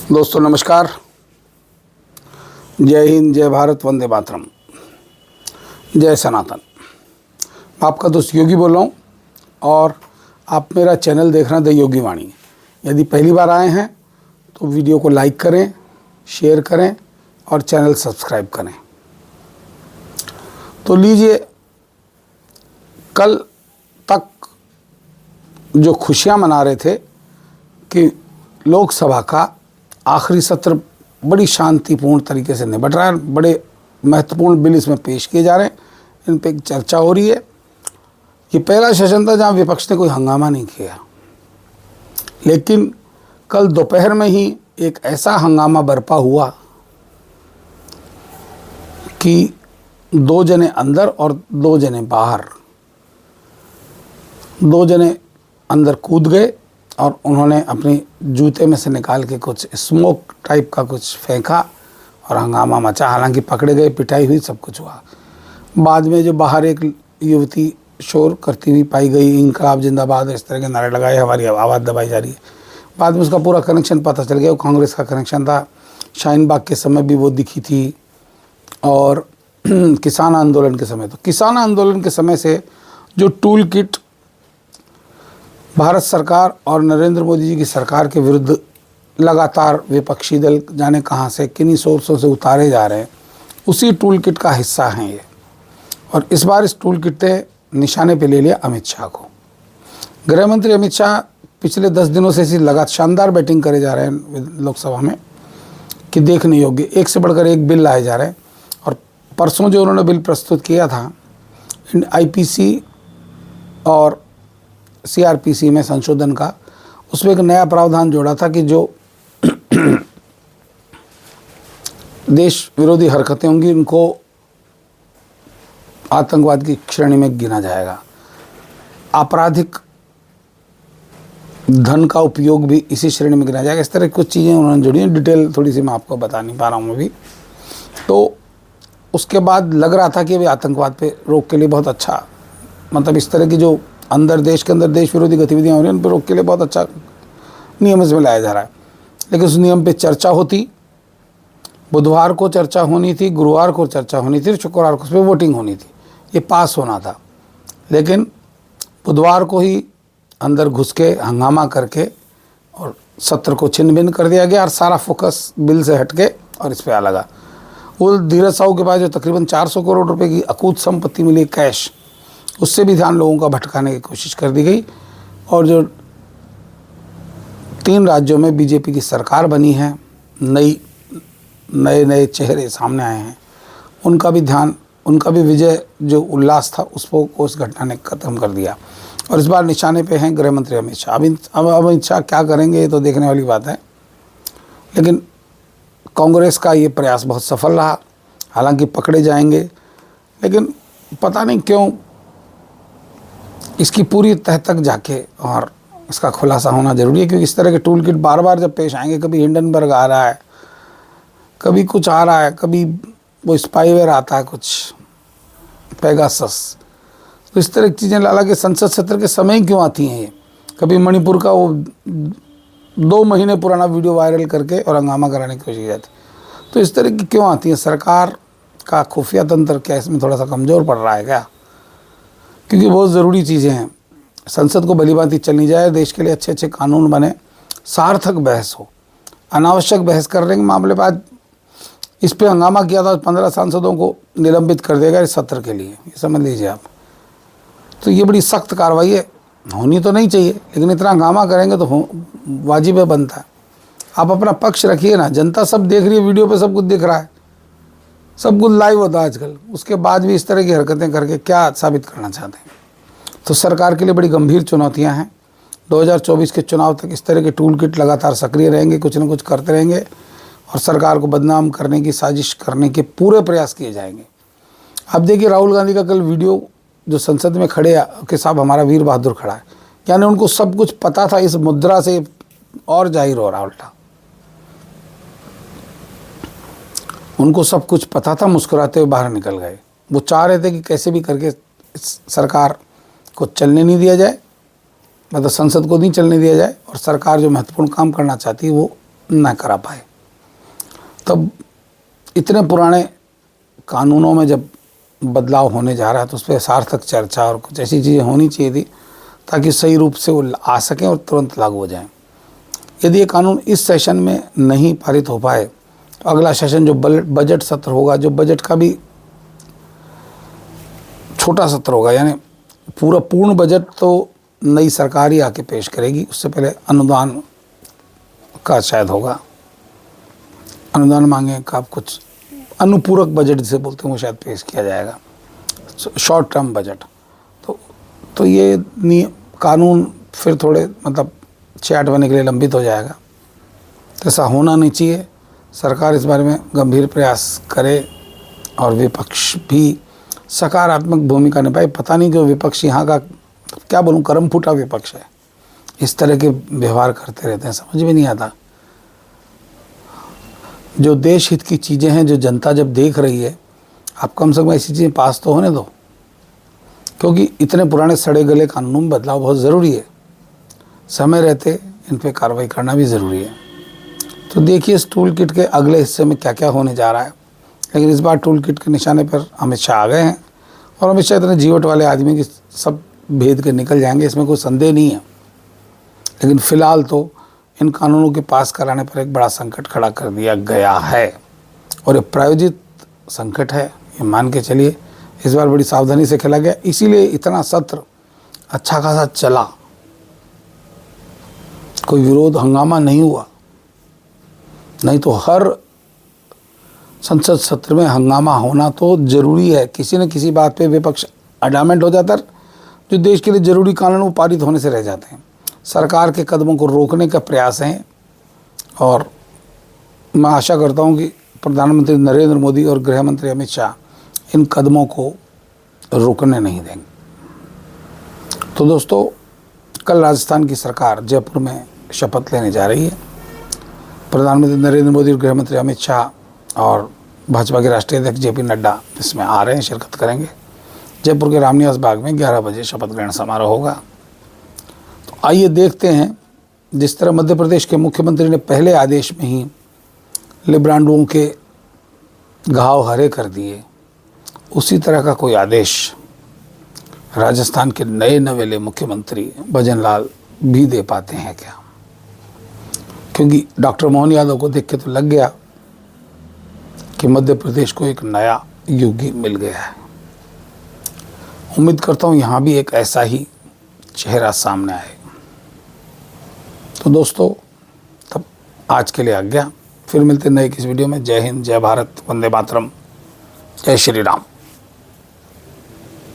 दोस्तों नमस्कार। जय हिंद, जय भारत, वंदे मातरम, जय सनातन। मैं आपका दोस्त योगी बोल रहा हूँ और आप मेरा चैनल देख रहे हैं द योगी वाणी। यदि पहली बार आए हैं तो वीडियो को लाइक करें, शेयर करें और चैनल सब्सक्राइब करें। तो लीजिए, कल तक जो खुशियाँ मना रहे थे कि लोकसभा का आखिरी सत्र बड़ी शांतिपूर्ण तरीके से निपट रहा है, बड़े महत्वपूर्ण बिल इसमें पेश किए जा रहे हैं, इन पे चर्चा हो रही है। ये पहला सेशन था जहां विपक्ष ने कोई हंगामा नहीं किया, लेकिन कल दोपहर में ही एक ऐसा हंगामा बरपा हुआ कि 2 जने अंदर और 2 जने बाहर, 2 जने अंदर कूद गए और उन्होंने अपने जूते में से निकाल के कुछ स्मोक टाइप का कुछ फेंका और हंगामा मचा। हालांकि पकड़े गए, पिटाई हुई, सब कुछ हुआ। बाद में जो बाहर एक युवती शोर करती हुई पाई गई, इंकलाब जिंदाबाद, इस तरह के नारे लगाए, हमारी आवाज़ दबाई जा रही है। बाद में उसका पूरा कनेक्शन पता चल गया, वो कांग्रेस का कनेक्शन था। शाहीन बाग के समय भी वो दिखी थी और किसान आंदोलन के समय। तो किसान आंदोलन के समय से जो टूल किट भारत सरकार और नरेंद्र मोदी जी की सरकार के विरुद्ध लगातार विपक्षी दल जाने कहाँ से, किन्हीं सोर्सों से उतारे जा रहे हैं, उसी टूल किट का हिस्सा हैं ये। और इस बार इस टूल किट ने निशाने पे ले लिया अमित शाह को। गृह मंत्री अमित शाह पिछले 10 दिनों से इसी लगातार शानदार बैटिंग करे जा रहे हैं लोकसभा में कि देखने योग्य, एक से बढ़कर एक बिल लाए जा रहे हैं। और परसों जो उन्होंने बिल प्रस्तुत किया था IPC और CRPC में संशोधन का, उसमें एक नया प्रावधान जोड़ा था कि जो देश विरोधी हरकतें होंगी उनको आतंकवाद की श्रेणी में गिना जाएगा। आपराधिक धन का उपयोग भी इसी श्रेणी में गिना जाएगा। इस तरह की कुछ चीज़ें उन्होंने जोड़ी हैं। डिटेल थोड़ी सी मैं आपको बता नहीं पा रहा हूँ अभी। तो उसके बाद लग रहा था कि अभी आतंकवाद पे रोक के लिए बहुत अच्छा, मतलब इस तरह की जो अंदर देश के अंदर देश विरोधी गतिविधियाँ हो रही हैं उन पर रोक के लिए बहुत अच्छा नियम इसमें लाया जा रहा है। लेकिन उस नियम पे चर्चा होती, बुधवार को चर्चा होनी थी, गुरुवार को चर्चा होनी थी, शुक्रवार को उस पर वोटिंग होनी थी, ये पास होना था। लेकिन बुधवार को ही अंदर घुस के हंगामा करके और सत्र को छिन्न भिन्न कर दिया गया और सारा फोकस बिल से हट के और इस पर आ लगा। वो धीरज साहू के पास जो तकरीबन 400 करोड़ रुपए की अकूत संपत्ति मिली कैश, उससे भी ध्यान लोगों का भटकाने की कोशिश कर दी गई। और जो 3 राज्यों में बीजेपी की सरकार बनी है, नए चेहरे सामने आए हैं, उनका भी ध्यान, उनका भी विजय जो उल्लास था उसको उस घटना ने ख़त्म कर दिया। और इस बार निशाने पे हैं गृह मंत्री अमित शाह। अब अमित शाह क्या करेंगे ये तो देखने वाली बात है। लेकिन कांग्रेस का ये प्रयास बहुत सफल रहा, हालांकि पकड़े जाएंगे, लेकिन पता नहीं क्यों इसकी पूरी तह तक जाके और इसका खुलासा होना जरूरी है। क्योंकि इस तरह के टूल किट बार बार जब पेश आएंगे, कभी हिंडनबर्ग आ रहा है, कभी कुछ आ रहा है, कभी वो स्पाईवेयर आता है, कुछ पेगासस, तो इस तरह की चीज़ें लाला के संसद सत्र के समय क्यों आती हैं ये। कभी मणिपुर का वो 2 महीने पुराना वीडियो वायरल करके और हंगामा कराने की कोशिश की जाती, तो इस तरह की क्यों आती हैं। सरकार का खुफिया तंत्र क्या इसमें थोड़ा सा कमज़ोर पड़ रहा है क्या? क्योंकि बहुत ज़रूरी चीज़ें हैं, संसद को भलीभांति चलनी जाए, देश के लिए अच्छे अच्छे कानून बने, सार्थक बहस हो। अनावश्यक बहस करने के मामले पर आज इस पे हंगामा किया था, 15 सांसदों को निलंबित कर देगा इस सत्र के लिए, ये समझ लीजिए आप। तो ये बड़ी सख्त कार्रवाई है, होनी तो नहीं चाहिए, लेकिन इतना हंगामा करेंगे तो वाजिब बनता है। आप अपना पक्ष रखिए ना, जनता सब देख रही है, वीडियो पे सब कुछ दिख रहा है, सब कुछ लाइव होता है आजकल। उसके बाद भी इस तरह की हरकतें करके क्या साबित करना चाहते हैं? तो सरकार के लिए बड़ी गंभीर चुनौतियां हैं। 2024 के चुनाव तक इस तरह के टूल किट लगातार सक्रिय रहेंगे, कुछ न कुछ करते रहेंगे और सरकार को बदनाम करने की साजिश करने के पूरे प्रयास किए जाएंगे। अब देखिए, राहुल गांधी का कल वीडियो जो संसद में खड़े कि साहब हमारा वीर बहादुर खड़ा है, यानी उनको सब कुछ पता था, इस मुद्रा से और जाहिर हो रहा उल्टा। उनको सब कुछ पता था, मुस्कुराते हुए बाहर निकल गए। वो चाह रहे थे कि कैसे भी करके सरकार को चलने नहीं दिया जाए, मतलब संसद को नहीं चलने दिया जाए, और सरकार जो महत्वपूर्ण काम करना चाहती है वो न करा पाए। तब इतने पुराने कानूनों में जब बदलाव होने जा रहा है तो उस पर सार्थक चर्चा और कुछ ऐसी चीज़ें होनी चाहिए थी ताकि सही रूप से वो आ सकें और तुरंत लागू हो जाएं। यदि ये कानून इस सेशन में नहीं पारित हो पाए तो अगला सेशन जो बजट सत्र होगा, जो बजट का भी छोटा सत्र होगा, यानी पूर्ण बजट तो नई सरकार ही आके पेश करेगी, उससे पहले अनुदान का शायद होगा, अनुदान मांगे का कुछ अनुपूरक बजट जिसे बोलते हैं वो शायद पेश किया जाएगा, शॉर्ट टर्म बजट। तो ये कानून फिर थोड़े मतलब 6-8 महीने के लिए लंबित हो जाएगा। तो ऐसा होना नहीं चाहिए। सरकार इस बारे में गंभीर प्रयास करे और विपक्ष भी सकारात्मक भूमिका निभाए। पता नहीं क्यों विपक्ष यहाँ का क्या बोलूँ, कर्म फूटा विपक्ष है, इस तरह के व्यवहार करते रहते हैं, समझ में नहीं आता। जो देश हित की चीज़ें हैं, जो जनता जब देख रही है, आप कम से कम ऐसी चीज़ें पास तो होने दो, क्योंकि इतने पुराने सड़े गले कानूनों में बदलाव बहुत ज़रूरी है। समय रहते इन पे कार्रवाई करना भी ज़रूरी है। तो देखिए इस टूल किट के अगले हिस्से में क्या क्या होने जा रहा है। लेकिन इस बार टूल किट के निशाने पर अमित शाह आ गए हैं और अमित शाह इतने जीवट वाले आदमी की सब भेद के निकल जाएंगे, इसमें कोई संदेह नहीं है। लेकिन फ़िलहाल तो इन कानूनों के पास कराने पर एक बड़ा संकट खड़ा कर दिया गया है और ये प्रायोजित संकट है, ये मान के चलिए। इस बार बड़ी सावधानी से खेला गया, इसीलिए इतना सत्र अच्छा खासा चला, कोई विरोध हंगामा नहीं हुआ। नहीं तो हर संसद सत्र में हंगामा होना तो ज़रूरी है। किसी न किसी बात पे विपक्ष अडामेंट हो जाता है, जो देश के लिए ज़रूरी कानून वो पारित होने से रह जाते हैं। सरकार के कदमों को रोकने का प्रयास है और मैं आशा करता हूं कि प्रधानमंत्री नरेंद्र मोदी और गृह मंत्री अमित शाह इन कदमों को रोकने नहीं देंगे। तो दोस्तों, कल राजस्थान की सरकार जयपुर में शपथ लेने जा रही है। प्रधानमंत्री नरेंद्र मोदी और गृह मंत्री अमित शाह और भाजपा के राष्ट्रीय अध्यक्ष JP नड्डा इसमें आ रहे हैं, शिरकत करेंगे। जयपुर के रामनिवास बाग में 11 बजे शपथ ग्रहण समारोह होगा। तो आइए देखते हैं, जिस तरह मध्य प्रदेश के मुख्यमंत्री ने पहले आदेश में ही लिब्रांडुओं के घाव हरे कर दिए, उसी तरह का कोई आदेश राजस्थान के नए नवेले मुख्यमंत्री भजन लाल भी दे पाते हैं क्या? क्योंकि डॉक्टर मोहन यादव को देख के तो लग गया कि मध्य प्रदेश को एक नया योगी मिल गया है। उम्मीद करता हूँ यहाँ भी एक ऐसा ही चेहरा सामने आए। तो दोस्तों, तब आज के लिए आज्ञा, फिर मिलते नए किस वीडियो में। जय हिंद, जय भारत, वंदे मातरम, जय श्री राम।